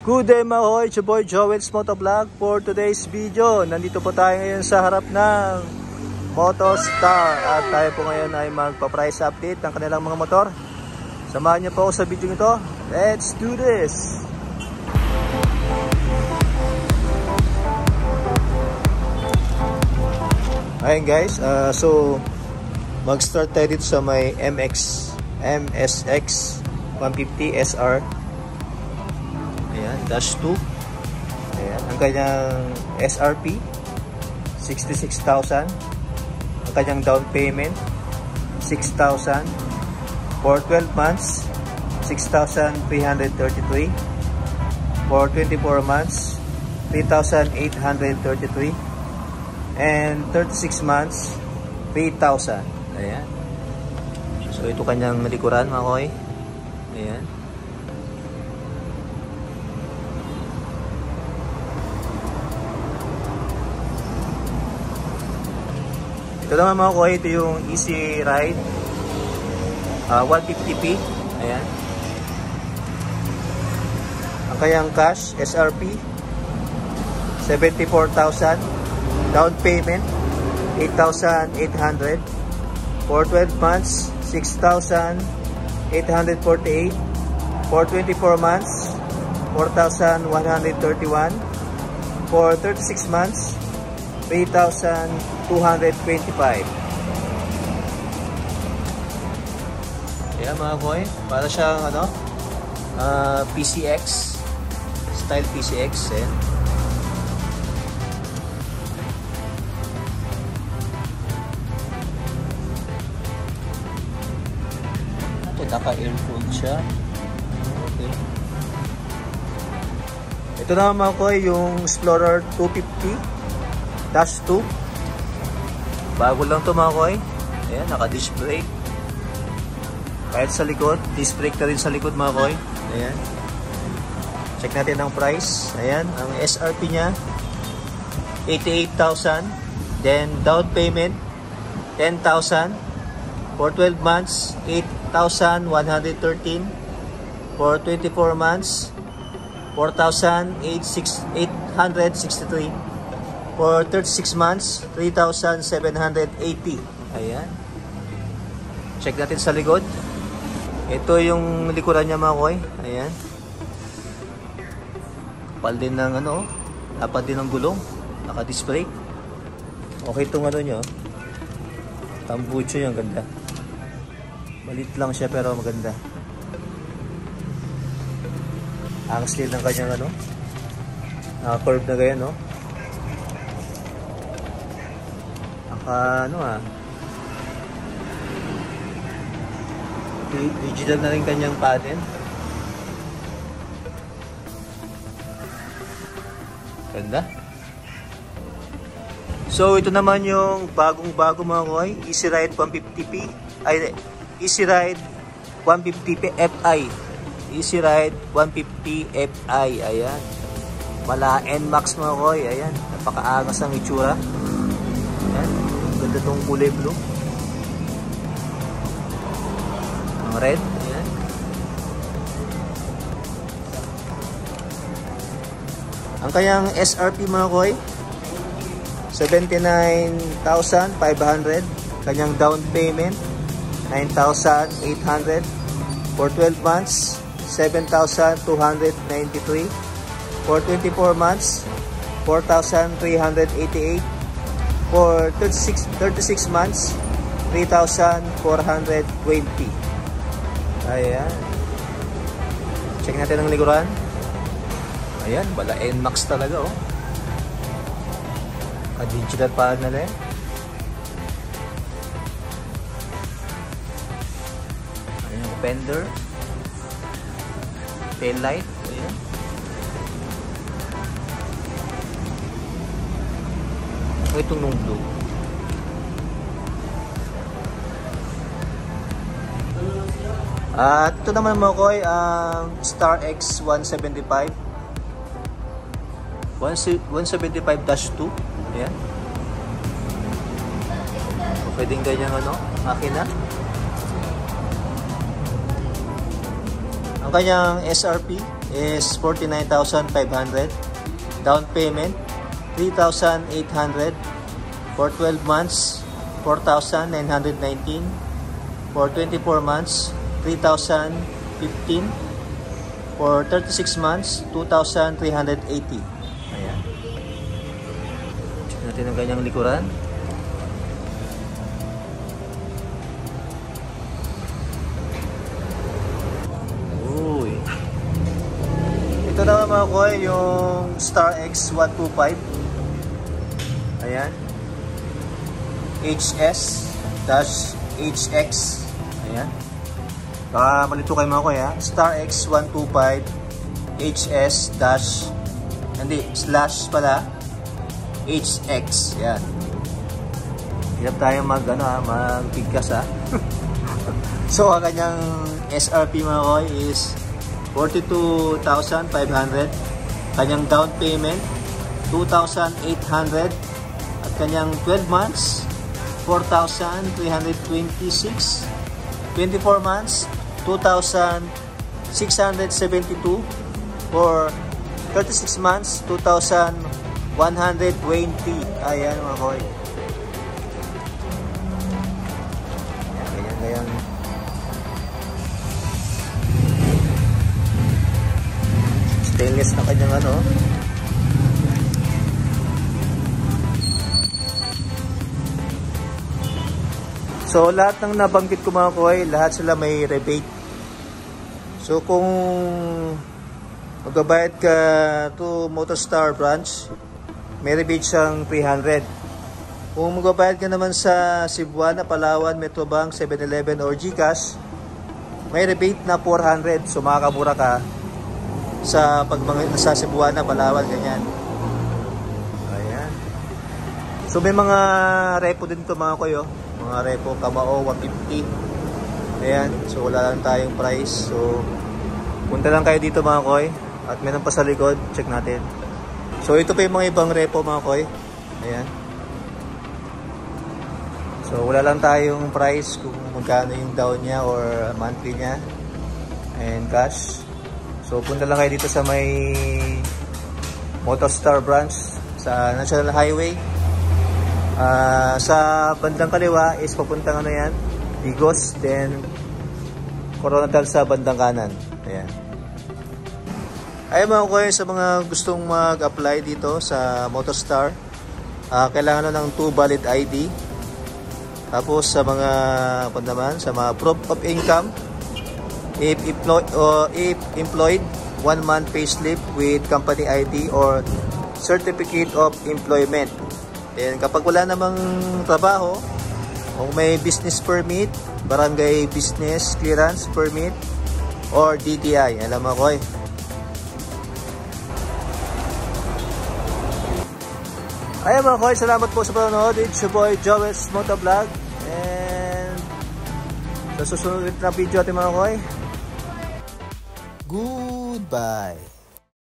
Good day mga hoy, it's your boy Joel's Motovlog. For today's video, nandito po tayo ngayon sa harap ng Motostar. At tayo po ngayon ay magpa-price update ng kanilang mga motor. Samahan niyo po ako sa video ito. Let's do this! Ayan guys, so mag-start tayo dito sa may MSX 150 SR. Ayan, dash 2. Ayan, ang kanyang SRP 66,000. Ang kanyang down payment 6,000. For 12 months 6,333. For 24 months 3,833. And 36 months 3,000. Ayan. So ito kanyang likuran mga koy. Ayan. Ito naman mga koy, ito yung Easy Ride 150p. Ayan. Ang kanyang cash SRP 74,000. Down payment 8,800. For 12 months 6,848. For 24 months 4,131. For 36 months 3,225. Ayan mga boy, para siyang PCX style PCX. Ayan. Naka-air-cooled siya. Okay. Ito naman mga koy, yung Explorer 250-2. Bago lang ito mga koy. Ayan, naka-disc brake. Kahit sa likod, disc brake na rin sa likod mga koy. Ayan. Check natin ang price. Ayan, ang SRP niya 88,000. Then down payment 10,000. For 12 months 8,113. For 24 months 4,863. For 36 months 3,780. Ayan. Check natin sa likod. Ito yung likuran niya mga koy. Ayan. Kapal din ng dapat din ng gulong. Naka-disc brake. Okay itong nyo. Tambucho yung ganda. Malit lang siya pero maganda. Ang steel ng kanyang naka-curve na ganyan, no? Digital na rin kanyang pattern. Ganda. So ito naman yung bagong-bago mga koy, Easy Ride 150p. Ay, Easy Ride 150p Fi. Easy Ride 150 Fi. Ayan. Mala NMAX mga koy. Ayan. Napakaangas ang itsura. Ayan. Ganda itong kulay blue. Ang red. Ayan. Ang kanyang SRP mga koy 79,500. Kanyang down payment 9,800. For 12 months 7,293. For 24 months 4,388. For 36 months 3,420. Ayan. Check natin ang likuran. Ayan, bala NMAX talaga oh. Digital panel eh. Ayan yung fender. Tail light. Ayan. Itong nung blue. At ito naman mga koy, ang Star X 175. 175-2. Ayan. Pwedeng ganyang makina. Ang kanyang SRP is 49,500. Down payment 3,800. For 12 months 4,919. For 24 months 3,015. For 36 months 2,380. Ayan. Check natin ang kanyang likuran. Ito naman mga koy, yung Star X 125. Ayan. HS-HX. Ayan. Baka malito kayo mga koy ha. Star X 125 HS dash hindi, slash pala HX. Ayan. Hirap tayo magpigkas ha. So ang kanyang SRP mga koy is 42,500. Kanyang down payment 2,800. At kanyang 12 months 4,326. 24 months 2,672. For 36 months 2,120. Ayan mga koy. Ayan. Stainless na kanyang ano. So lahat ng nabanggit ko mga koy, lahat sila may rebate. So kung magbabayad ka to Motostar branch, may rebate siyang 300. Kung magbabayad ka naman sa Cebuana, Palawan, Metrobank, 7-Eleven or GCash, may rebate na 400. So makakamura ka sa sa Cebuana, Palawan, ganyan. Ayan. So may mga repo din to mga koy, mga repo Kamao 150. Ayan. So wala lang tayong price. So punta lang kayo dito mga koy. At meron pa sa likod, check natin. So ito pa yung mga ibang repo mga koy. Ayan. So wala lang tayong price kung magkano yung down niya or monthly niya and cash. So punta lang kayo dito sa may Motostar branch sa National Highway. Sa bandang kaliwa is papuntang ano yan, Bigos, then Coronadal sa bandang kanan. Ayan. Ayun mga koy, sa mga gustong mag-apply dito sa Motostar, kailangan ng 2 valid ID. Tapos sa mga sa mga proof of income, if employed, 1 month payslip with company ID or certificate of employment. And kapag wala namang trabaho, kung may business permit, barangay business clearance permit, or DTI. Alam mo koy. Ayan mga koy, salamat po sa panonood. It's your boy Joel's Motovlog. And sa susunod na video natin mga koy, goodbye.